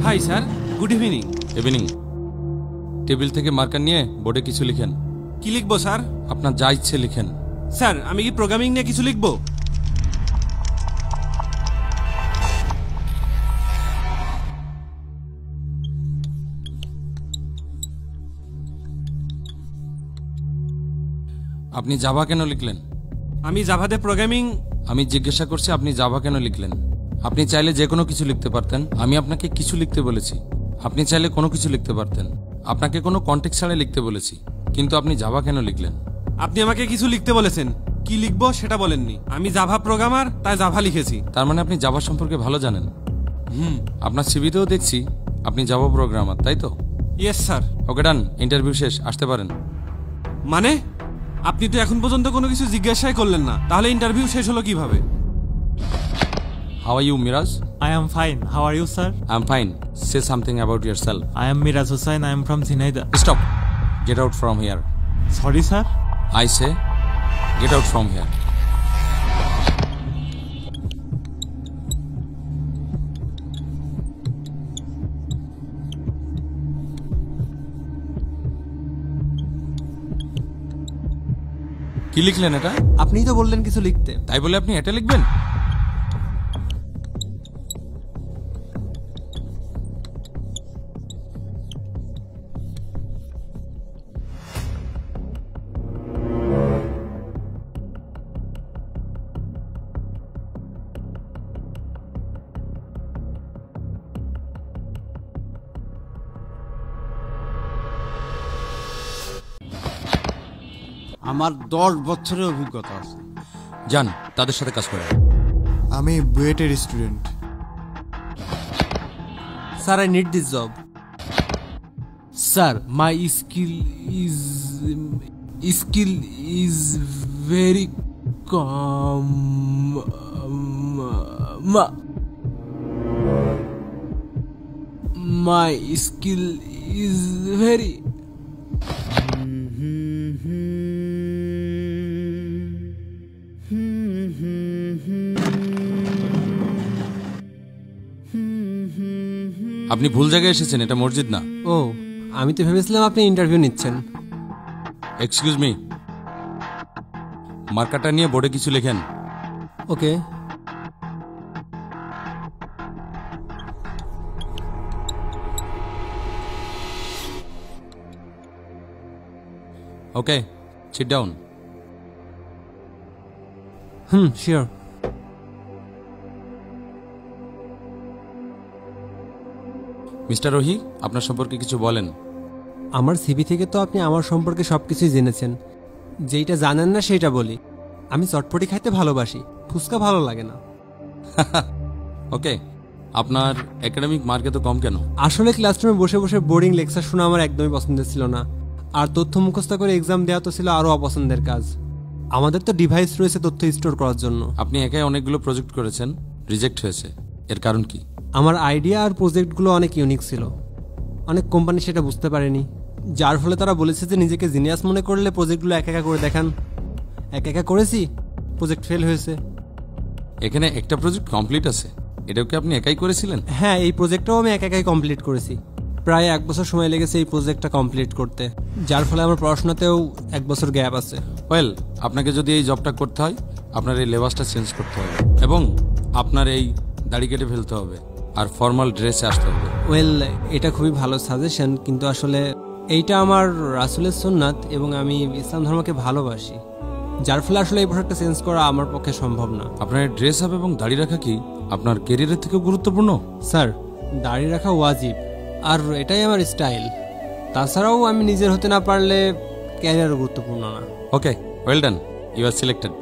Hi sir, good evening. Evening. Table থেকে marker নিয়ে বোর্ডে কিছু লিখেন। কি লিখবো স্যার? আপনার যা ইচ্ছে লিখেন। স্যার, আমি কি প্রোগ্রামিং নিয়ে কিছু লিখবো? আপনি জাভা কেন লিখলেন? আমি জাভাতে প্রোগ্রামিং। আমি জিজ্ঞাসা করছি আপনি জাভা কেন লিখলেন? আপনি চাইলে যে কোনো কিছু লিখতে পারতেন। আমি আপনাকে কিছু লিখতে বলেছি। আপনি চাইলে কোনো কিছু লিখতে পারতেন। আপনাকে কোনো কনটেক্সট ছাড়াই লিখতে বলেছি, কিন্তু আপনি জাভা কেন লিখলেন? আপনি আমাকে কিছু লিখতে বলেছেন, কি লিখবো সেটা বলেননি। আমি জাভা প্রোগ্রামার, তাই জাভা লিখেছি। তার মানে আপনি জাভা সম্পর্কে ভালো জানেন। আপনার সিভিতেও দেখছি আপনি জাভা প্রোগ্রামার, তাই তো? Yes sir. Okay done, interview শেষ, আসতে পারেন। মানে আপনি তো এখন পর্যন্ত কোনো কিছু জিজ্ঞাসাই করলেন না, তাহলে ইন্টারভিউ শেষ হলো কিভাবে? How are you, Miraj? I am fine. How are you, sir? I'm fine. Say something about yourself. I am Miraj Hussain. I am from Zinaida. Stop. Get out from here. Sorry, sir. I say, get out from here. কি লিখলেন এটা? আপনিই তো বললেন কিছু লিখতে। তাই বলে আপনি এটা লিখবেন? আমার 10 বছরের অভিজ্ঞতা আছে। যান, তাদের সাথে কাজ করেন। আমি বুয়েটের student. Sir, I need this job. Sir, my skill is very com. My skill is very. আপনি ভুল জায়গায় এসেছেন, এটা মসজিদ না। ও, আমি তো ভেবেছিলাম আপনি ইন্টারভিউ নিচ্ছেন। এক্সকিউজ মি, মার্কারটা নিয়ে বোর্ডে কিছু লেখেন। ওকে। ওকে, সিট ডাউন। শিওর। মিস্টার রোহি, আপনার সম্পর্কে কিছু বলেন। আমার সিভি থেকে তো আপনি আমার সম্পর্কে সবকিছুই জেনেছেন। যেইটা জানেন না সেইটা বলি। আমি চটপটি খাইতে ভালোবাসি, ফুচকা ভালো লাগে না। ওকে, আপনার একাডেমিক মার্কে তো কম কেন? আসলে ক্লাসরুমে বসে বসে বোরিং লেকচার শোনা আমার একদমই পছন্দের ছিল না। আর তথ্য মুখস্থ করে এক্সাম দেওয়া তো ছিল আরও অপছন্দের কাজ। আমাদের তো ডিভাইস রয়েছে তথ্য স্টোর করার জন্য। আপনি একাই অনেকগুলো প্রজেক্ট করেছেন, রিজেক্ট হয়েছে, এর কারণ কি? আমার আইডিয়া আর প্রজেক্টগুলো অনেক ইউনিক ছিল। অনেক কোম্পানি সেটা বুঝতে পারেনি, যার ফলে তারা বলেছে যে নিজেকে জিনিয়াস মনে করলে প্রজেক্টগুলো একা একা করে দেখান। একা একা করেছি, প্রজেক্ট ফেল হয়েছে। এখানে একটা প্রজেক্ট কমপ্লিট আছে, এটাও কি আপনি একাই করেছিলেন? হ্যাঁ, এই প্রজেক্টটাও আমি একা একাই কমপ্লিট করেছি। প্রায় 1 বছর সময় লেগেছে এই প্রজেক্টটা কমপ্লিট করতে, যার ফলে আমার পড়াশোনাতেও 1 বছর গ্যাপ আছে। ওয়েল, আপনাকে যদি এই জবটা করতে হয় আপনার এই লেবাসটা চেঞ্জ করতে হবে এবং আপনার এই দাড়ি কেটে ফেলতে হবে আর ফর্মাল ড্রেসে আসতে হবে। ওয়েল, এটা খুবই ভালো সাজেশন, কিন্তু আসলে এইটা আমার রাসূলের সুন্নাত এবং আমি ইসলাম ধর্মকে ভালোবাসি, যার ফলে আসলে এই পোশাকটা চেঞ্জ করা আমার পক্ষে সম্ভব না। আপনার ড্রেস আপ এবং দাড়ি রাখা কি আপনার ক্যারিয়ারের থেকেও গুরুত্বপূর্ণ? স্যার, দাড়ি রাখা ওয়াজিব, আর এটাই আমার স্টাইল। তাছাড়াও আমি নিজের হতে না পারলে ক্যারিয়ারও গুরুত্বপূর্ণ না। Okay, well done, you are selected.